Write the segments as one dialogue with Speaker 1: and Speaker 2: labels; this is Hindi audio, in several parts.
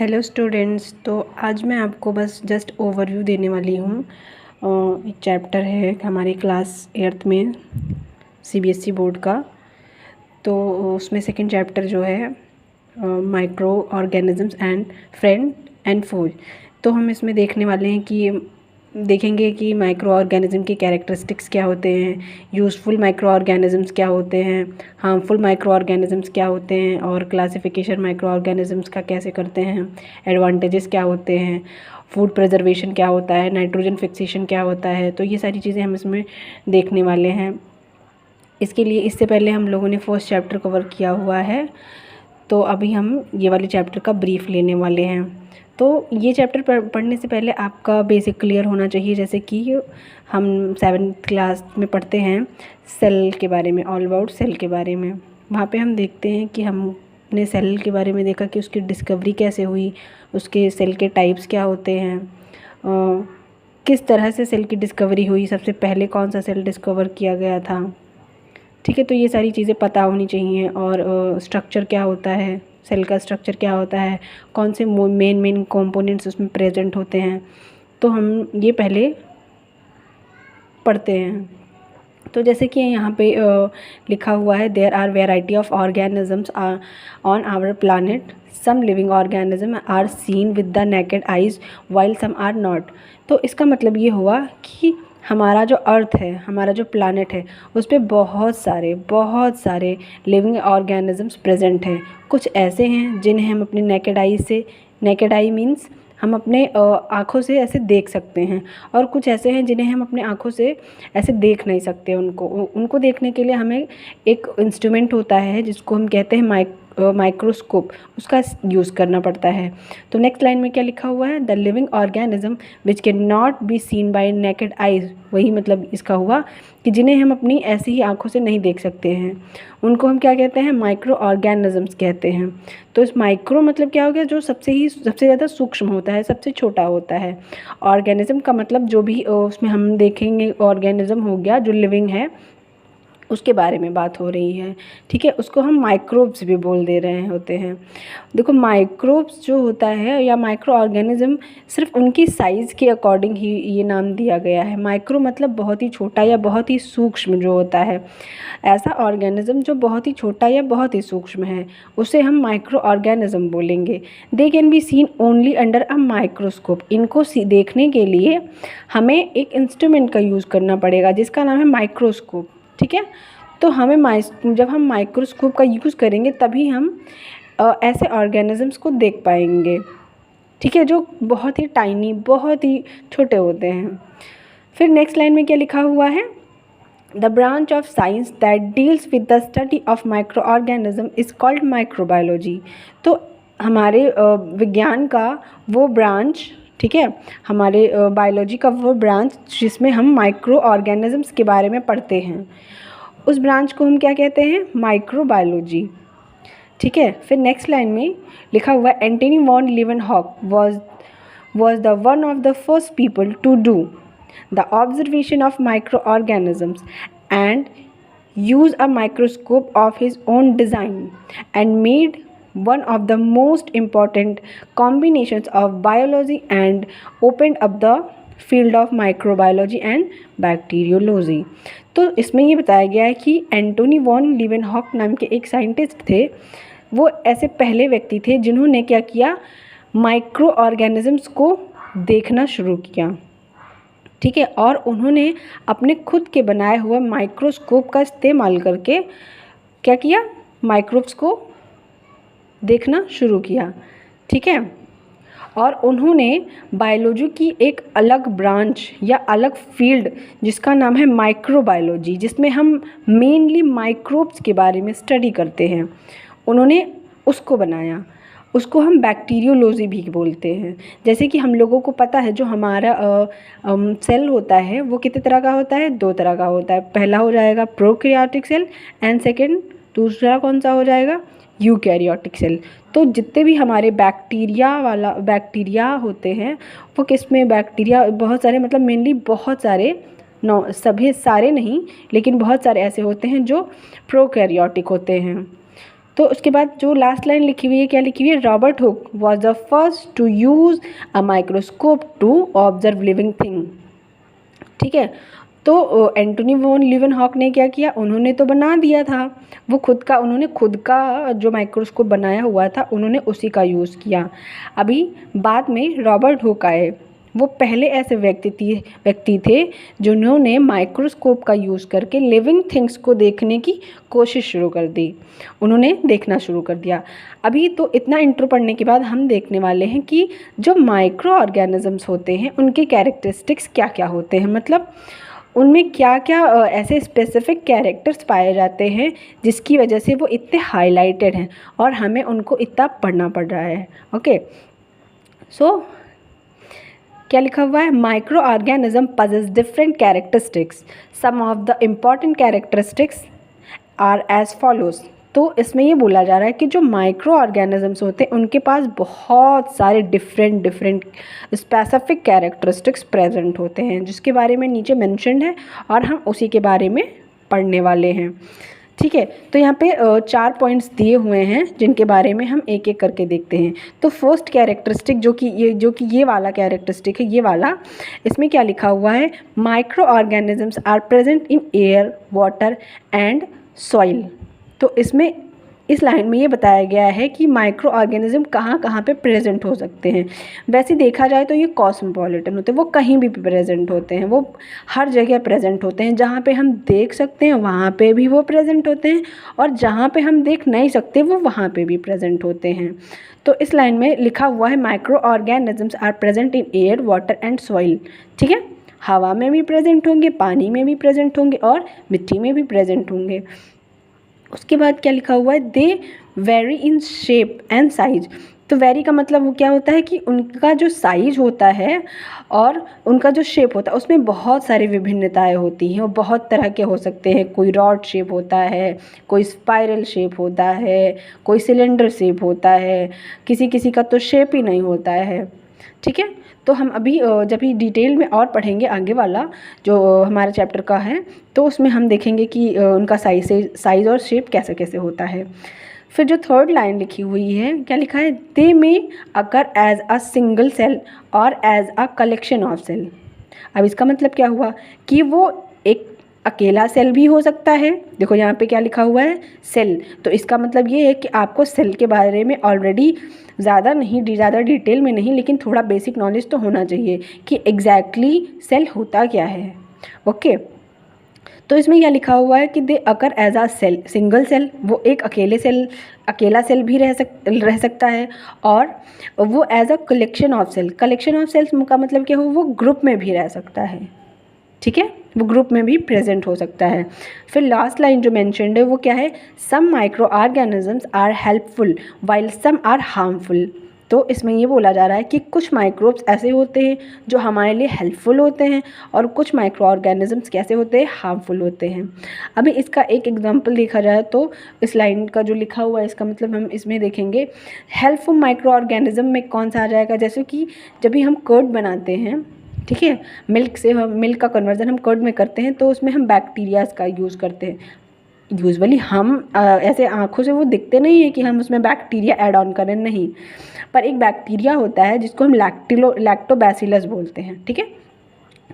Speaker 1: Hello students. तो आज मैं आपको बस जस्ट ओवरव्यू देने वाली हूँ। एक चैप्टर है हमारी क्लास 8th में सीबीएसई बोर्ड का। तो उसमें सेकंड चैप्टर जो है micro organisms and friend and foes. तो हम इसमें देखेंगे कि माइक्रो ऑर्गेनिज्म के कैरेक्टरिस्टिक्स क्या होते हैं, यूज़फुल माइक्रो ऑर्गेनिजम्स क्या होते हैं, हार्मफुल माइक्रो ऑर्गेनिजम्स क्या होते हैं, और क्लासिफिकेशन माइक्रो ऑर्गेनिजम्स का कैसे करते हैं, एडवांटेजेस क्या होते हैं, फूड प्रिजर्वेशन क्या होता है, नाइट्रोजन फिक्सेशन क्या होता है। तो ये सारी चीज़ें हम इसमें देखने वाले हैं। इसके लिए इससे पहले हम लोगों ने फर्स्ट चैप्टर कवर किया हुआ है, तो अभी हम ये वाले चैप्टर का ब्रीफ लेने वाले हैं। तो ये चैप्टर पढ़ने से पहले आपका बेसिक क्लियर होना चाहिए। जैसे कि हम 7th क्लास में पढ़ते हैं सेल के बारे में, ऑल अबाउट सेल के बारे में। वहाँ पे हम देखते हैं कि हमने सेल के बारे में देखा कि उसकी डिस्कवरी कैसे हुई, उसके सेल के टाइप्स क्या होते हैं, किस तरह से सेल की डिस्कवरी हुई, सबसे पहले कौन सा सेल डिस्कवर किया गया था। ठीक है, तो ये सारी चीज़ें पता होनी चाहिए। और स्ट्रक्चर क्या होता है, सेल का स्ट्रक्चर क्या होता है, कौन से मेन कंपोनेंट्स उसमें प्रेजेंट होते हैं, तो हम ये पहले पढ़ते हैं। तो जैसे कि यहाँ पे लिखा हुआ है, there are variety of organisms on our planet, some living organism are seen with the naked eyes while some are not. तो इसका मतलब ये हुआ कि हमारा जो अर्थ है, हमारा जो प्लानट है, उस पर बहुत सारे लिविंग ऑर्गेनिजम्स प्रेजेंट हैं। कुछ ऐसे हैं जिन्हें हम अपने नेकेड आई मीन्स हम अपने आँखों से ऐसे देख सकते हैं, और कुछ ऐसे हैं जिन्हें हम अपने आँखों से ऐसे देख नहीं सकते। उनको देखने के लिए हमें एक इंस्ट्रूमेंट होता है जिसको हम कहते हैं माइक्रोस्कोप, उसका यूज़ करना पड़ता है। तो नेक्स्ट लाइन में क्या लिखा हुआ है, the living organism which can not be seen bye naked eyes. वही मतलब इसका हुआ कि जिन्हें हम अपनी ऐसी ही आँखों से नहीं देख सकते हैं, उनको हम क्या कहते हैं, माइक्रो ऑर्गेनिजम्स कहते हैं। तो इस माइक्रो मतलब क्या हो गया, जो सबसे ज़्यादा सूक्ष्म होता है, सबसे छोटा होता है। ऑर्गेनिज्म का मतलब जो भी उसमें हम देखेंगे ऑर्गेनिज्म हो गया जो लिविंग है, उसके बारे में बात हो रही है। ठीक है, उसको हम माइक्रोब्स भी बोल दे रहे होते हैं। देखो, माइक्रोब्स जो होता है या माइक्रो ऑर्गेनिज्म, सिर्फ उनकी साइज़ के अकॉर्डिंग ही ये नाम दिया गया है। माइक्रो मतलब बहुत ही छोटा या बहुत ही सूक्ष्म जो होता है। ऐसा ऑर्गेनिज्म जो बहुत ही छोटा या बहुत ही सूक्ष्म है, उसे हम माइक्रो ऑर्गेनिज्म बोलेंगे। They can be seen only under a microscope. इनको देखने के लिए हमें एक इंस्ट्रूमेंट का यूज़ करना पड़ेगा जिसका नाम है माइक्रोस्कोप। ठीक है, तो जब हम माइक्रोस्कोप का यूज़ करेंगे तभी हम ऐसे ऑर्गेनिजम्स को देख पाएंगे। ठीक है, जो बहुत ही टाइनी, बहुत ही छोटे होते हैं। फिर नेक्स्ट लाइन में क्या लिखा हुआ है, the branch of science that deals with the study of micro organism is called microbiology. तो हमारे विज्ञान का वो ब्रांच, ठीक है, हमारे बायोलॉजी का वो ब्रांच जिसमें हम माइक्रो ऑर्गेनिजम्स के बारे में पढ़ते हैं, उस ब्रांच को हम क्या कहते हैं, माइक्रोबायोलॉजी। ठीक है, फिर नेक्स्ट लाइन में लिखा हुआ है, Antony van Leeuwenhoek was the one of the first people to do the observation of microorganisms and use a microscope of his own design and made one of the most important combinations of biology and opened up the field of microbiology and bacteriology. तो इसमें ये बताया गया है कि एंटोनी वॉन लीवेनहॉक नाम के एक साइंटिस्ट थे। वो ऐसे पहले व्यक्ति थे जिन्होंने क्या किया, माइक्रो ऑर्गेनिजम्स को देखना शुरू किया। ठीक है, और उन्होंने अपने खुद के बनाए हुए माइक्रोस्कोप का इस्तेमाल करके क्या किया, माइक्रोब्स को देखना शुरू किया। ठीक है, और उन्होंने बायोलॉजी की एक अलग ब्रांच या अलग फील्ड जिसका नाम है माइक्रोबायोलॉजी, जिसमें हम मेनली माइक्रोब्स के बारे में स्टडी करते हैं, उन्होंने उसको बनाया। उसको हम बैक्टीरियोलॉजी भी बोलते हैं। जैसे कि हम लोगों को पता है जो हमारा सेल होता है वो कितने तरह का होता है, 2 तरह का होता है। पहला हो जाएगा प्रोकैरियोटिक सेल एंड सेकेंड दूसरा कौन सा हो जाएगा, यूकैरियोटिक सेल। तो जितने भी हमारे बैक्टीरिया होते हैं वो किस में, बैक्टीरिया बहुत सारे, मतलब मेनली बहुत सारे, सभी सारे नहीं लेकिन बहुत सारे ऐसे होते हैं जो प्रोकैरियोटिक होते हैं। तो उसके बाद जो लास्ट लाइन लिखी हुई है, क्या लिखी हुई है, Robert Hooke was the first to use a microscope to observe living thing. ठीक है, तो एंटोनी वॉन लीवेनहॉक ने क्या किया, उन्होंने तो बना दिया था, वो उन्होंने खुद का जो माइक्रोस्कोप बनाया हुआ था उन्होंने उसी का यूज़ किया। अभी बाद में रॉबर्ट हुक आए, वो पहले ऐसे व्यक्ति थे जिन्होंने माइक्रोस्कोप का यूज़ करके लिविंग थिंग्स को देखने की कोशिश शुरू कर दी, उन्होंने देखना शुरू कर दिया। अभी तो इतना इंट्रो पढ़ने के बाद हम देखने वाले हैं कि जो माइक्रो ऑर्गेनिजम्स होते हैं उनके कैरेक्टरिस्टिक्स क्या क्या होते हैं, मतलब उनमें क्या क्या ऐसे स्पेसिफिक कैरेक्टर्स पाए जाते हैं जिसकी वजह से वो इतने हाईलाइटेड हैं और हमें उनको इतना पढ़ना पड़ रहा है। ओके, सो क्या लिखा हुआ है, micro organism possess different characteristics, some of the important characteristics are as follows. तो इसमें ये बोला जा रहा है कि जो माइक्रो ऑर्गेनिजम्स होते हैं उनके पास बहुत सारे डिफरेंट स्पेसिफिक कैरेक्टरिस्टिक्स प्रेजेंट होते हैं, जिसके बारे में नीचे मेंशन्ड है और हम उसी के बारे में पढ़ने वाले हैं। ठीक है, तो यहाँ पे 4 पॉइंट्स दिए हुए हैं जिनके बारे में हम एक एक करके देखते हैं। तो फर्स्ट कैरेक्टरिस्टिक जो कि ये वाला कैरेक्टरिस्टिक है, ये वाला, इसमें क्या लिखा हुआ है, micro organisms are present in air, water and soil. तो इसमें इस लाइन में ये बताया गया है कि माइक्रो ऑर्गेनिज्म कहाँ कहाँ पे प्रेजेंट हो सकते हैं। वैसे देखा जाए तो ये कॉस्मोपॉलिटन होते हैं, वो कहीं भी प्रेजेंट होते हैं, वो हर जगह प्रेजेंट होते हैं, जहाँ पे हम देख सकते हैं वहाँ पे भी वो प्रेजेंट होते हैं और जहाँ पे हम देख नहीं सकते वो वहाँ पे भी प्रेजेंट होते हैं। तो इस लाइन में लिखा हुआ है micro organisms are present in air, water and soil. ठीक है, हवा में भी प्रेजेंट होंगे, पानी में भी प्रेजेंट होंगे और मिट्टी में भी प्रेजेंट होंगे। उसके बाद क्या लिखा हुआ है, they vary in shape and size. तो वेरी का मतलब वो क्या होता है कि उनका जो साइज होता है और उनका जो शेप होता है उसमें बहुत सारी विभिन्नताएं होती हैं, वो बहुत तरह के हो सकते हैं। कोई रॉड शेप होता है, कोई स्पाइरल शेप होता है, कोई सिलेंडर शेप होता है, किसी किसी का तो शेप ही नहीं होता है। ठीक है, तो हम अभी जब भी डिटेल में और पढ़ेंगे आगे वाला जो हमारे चैप्टर का है, तो उसमें हम देखेंगे कि उनका साइज़ और शेप कैसे कैसे होता है। फिर जो थर्ड लाइन लिखी हुई है, क्या लिखा है, they may occur as a single cell और as a collection of cell. अब इसका मतलब क्या हुआ कि वो एक अकेला सेल भी हो सकता है। देखो यहाँ पे क्या लिखा हुआ है, सेल, तो इसका मतलब ये है कि आपको सेल के बारे में ऑलरेडी ज़्यादा डिटेल में नहीं, लेकिन थोड़ा बेसिक नॉलेज तो होना चाहिए कि एग्जैक्टली सेल होता क्या है। ओके, तो इसमें क्या लिखा हुआ है कि दे अकर एज आ सेल, सिंगल सेल, वो एक अकेला सेल भी रह सकता है, और वो as a collection of cells का मतलब क्या हो, वो ग्रुप में भी रह सकता है। ठीक है, वो ग्रुप में भी प्रेजेंट हो सकता है। फिर लास्ट लाइन जो मेंशन्ड है वो क्या है, some micro organisms are helpful while some are harmful. तो इसमें ये बोला जा रहा है कि कुछ माइक्रोब्स ऐसे होते हैं जो हमारे लिए हेल्पफुल होते हैं और कुछ माइक्रो ऑर्गेनिजम्स कैसे होते हैं, हार्मफुल होते हैं। अभी इसका एक एग्जांपल देखा जाए तो इस लाइन का जो लिखा हुआ है इसका मतलब हम इसमें देखेंगे, हेल्पफुल माइक्रो ऑर्गेनिज्म में कौन सा आ जाएगा, जैसे कि जब भी हम कर्ड बनाते हैं, ठीक है, मिल्क का कन्वर्जन हम कर्ड में करते हैं, तो उसमें हम बैक्टीरियाज का यूज़ करते हैं। यूजुअली हम ऐसे आँखों से वो दिखते नहीं है कि हम उसमें बैक्टीरिया ऐड ऑन करें, नहीं, पर एक बैक्टीरिया होता है जिसको हम लैक्टोबैसिलस बोलते हैं। ठीक है,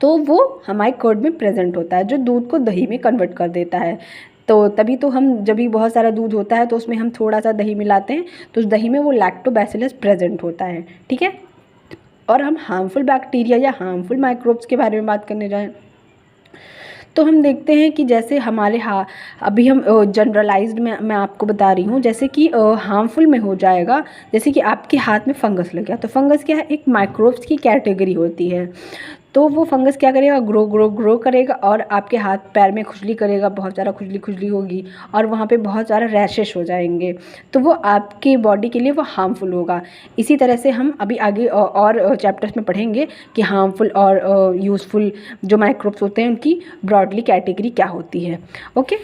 Speaker 1: तो वो हमारे कर्ड में प्रेजेंट होता है, जो दूध को दही में कन्वर्ट कर देता है। तो तभी तो हम जब भी बहुत सारा दूध होता है तो उसमें हम थोड़ा सा दही मिलाते हैं, तो उस दही में वो लैक्टोबैसिलस प्रेजेंट होता है। ठीक है, और हम हार्मफुल बैक्टीरिया या हार्मफुल माइक्रोब्स के बारे में बात करने जाएं तो हम देखते हैं कि जैसे हमारे अभी हम जनरलाइज्ड में मैं आपको बता रही हूँ, जैसे कि हार्मफुल में हो जाएगा, जैसे कि आपके हाथ में फंगस लग गया, तो फंगस क्या है, एक माइक्रोब्स की कैटेगरी होती है। तो वो फंगस क्या करेगा, ग्रो करेगा और आपके हाथ पैर में खुजली करेगा, बहुत ज़्यादा खुजली होगी और वहाँ पे बहुत सारा रैशेस हो जाएंगे, तो वो आपके बॉडी के लिए वो हार्मफुल होगा। इसी तरह से हम अभी आगे और चैप्टर्स में पढ़ेंगे कि हार्मफुल और यूज़फुल जो माइक्रोब्स होते हैं उनकी ब्रॉडली कैटेगरी क्या होती है। ओके,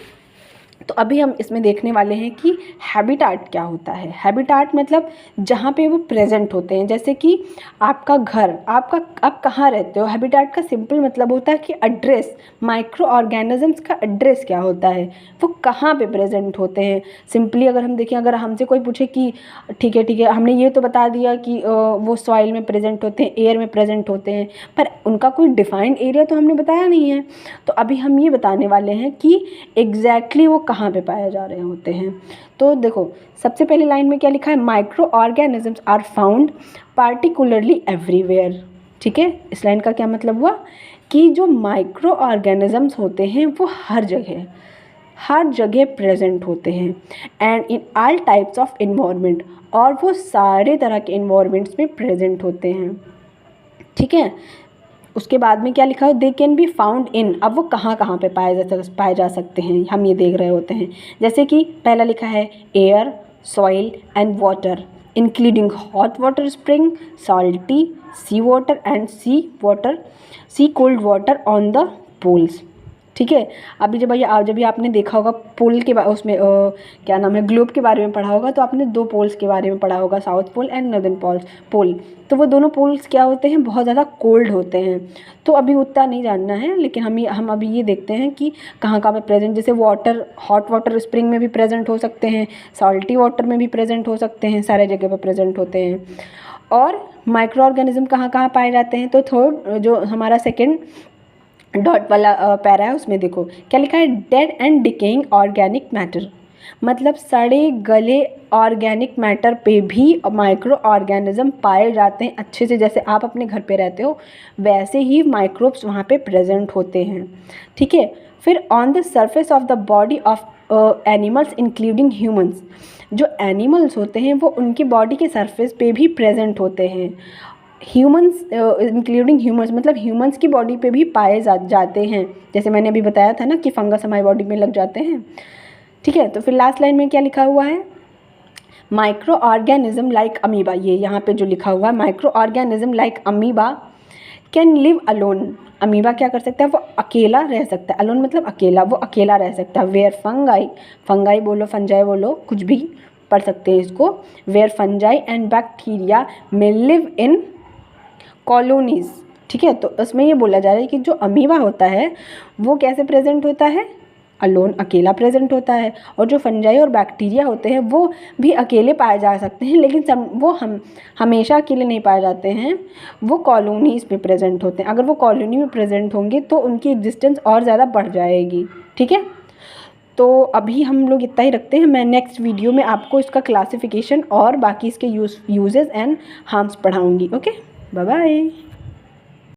Speaker 1: तो अभी हम इसमें देखने वाले हैं कि हैबिटाट क्या होता है। हैबिटाट मतलब जहाँ पे वो प्रेजेंट होते हैं, जैसे कि आपका घर, आप कहाँ रहते हो। हैबिटाट का सिंपल मतलब होता है कि एड्रेस, माइक्रो ऑर्गेनिजम्स का एड्रेस क्या होता है, वो कहाँ पे प्रेजेंट होते हैं। सिंपली अगर हम देखें, अगर हमसे कोई पूछे कि ठीक है हमने ये तो बता दिया कि वो सॉइल में प्रेजेंट होते हैं, एयर में प्रेजेंट होते हैं, पर उनका कोई डिफाइंड एरिया तो हमने बताया नहीं है। तो अभी हम ये बताने वाले हैं कि एग्जैक्टली वो कहाँ पे पाए जा रहे होते हैं। तो देखो, सबसे पहली लाइन में क्या लिखा है, micro organisms are found particularly everywhere. ठीक है, इस लाइन का क्या मतलब हुआ कि जो माइक्रो ऑर्गेनिजम्स होते हैं वो हर जगह प्रेजेंट होते हैं, and in all types of environment, और वो सारे तरह के इन्वायरमेंट्स में प्रेजेंट होते हैं। ठीक है, उसके बाद में क्या लिखा है, they can be found in. अब वो कहाँ कहाँ पे पाए जा सकते हैं, हम ये देख रहे होते हैं। जैसे कि पहला लिखा है air, soil and water including hot water spring, salty sea water and sea cold water on the poles. ठीक है, अभी जब ये आपने देखा होगा पोल के उसमें क्या नाम है, ग्लोब के बारे में पढ़ा होगा, तो आपने 2 पोल्स के बारे में पढ़ा होगा, साउथ पोल एंड नॉर्दर्न पोल। तो वो दोनों पोल्स क्या होते हैं, बहुत ज़्यादा कोल्ड होते हैं। तो अभी उतना नहीं जानना है, लेकिन हम अभी ये देखते हैं कि कहाँ कहाँ पे प्रेजेंट, जैसे वाटर, हॉट वाटर स्प्रिंग में भी प्रेजेंट हो सकते हैं, सॉल्टी वाटर में भी प्रेजेंट हो सकते हैं, सारे जगह पर प्रेजेंट होते हैं। और माइक्रो ऑर्गेनिज्म कहाँ कहाँ पाए जाते हैं, तो थर्ड जो हमारा सेकेंड डॉट वाला पैरा है, उसमें देखो क्या लिखा है, dead and decaying organic matter. मतलब सड़े गले ऑर्गेनिक मैटर पे भी माइक्रो ऑर्गेनिज्म पाए जाते हैं अच्छे से। जैसे आप अपने घर पे रहते हो, वैसे ही माइक्रोब्स वहाँ पे प्रेजेंट होते हैं। ठीक है, फिर on the surface of the body of animals including humans, जो एनिमल्स होते हैं वो उनकी बॉडी के सरफेस पे भी प्रेजेंट होते हैं। ह्यूमंस इंक्लूडिंग ह्यूमंस मतलब ह्यूमंस की बॉडी पे भी पाए जाते हैं, जैसे मैंने अभी बताया था ना कि फंगस हमारी बॉडी में लग जाते हैं। ठीक है, तो फिर लास्ट लाइन में क्या लिखा हुआ है, माइक्रो ऑर्गेनिज्म लाइक अमीबा। ये यहाँ पे जो लिखा हुआ है, micro organism like amoeba can live alone. Amoeba क्या कर सकता है, वो अकेला रह सकता है। अलोन मतलब अकेला, वो अकेला रह सकता है। वेयर फंगाई बोलो, फंजाई बोलो, कुछ भी पढ़ सकते हैं इसको। Where fungi and bacteria may live in colonies. ठीक है, तो उसमें ये बोला जा रहा है कि जो अमीबा होता है वो कैसे प्रेजेंट होता है, अलोन, अकेला प्रेजेंट होता है। और जो फंजाई और बैक्टीरिया होते हैं वो भी अकेले पाए जा सकते हैं, लेकिन वो हम हमेशा अकेले नहीं पाए जाते हैं, वो कॉलोनीज़ में प्रेजेंट होते हैं। अगर वो कॉलोनी में प्रेजेंट होंगे तो उनकी एग्जिस्टेंस और ज़्यादा बढ़ जाएगी। ठीक है, तो अभी हम लोग इतना ही रखते हैं। मैं नेक्स्ट वीडियो में आपको इसका क्लासिफिकेशन और बाकी इसके यूजेस एंड हार्म्स पढ़ाऊँगी। Okay, bye bye.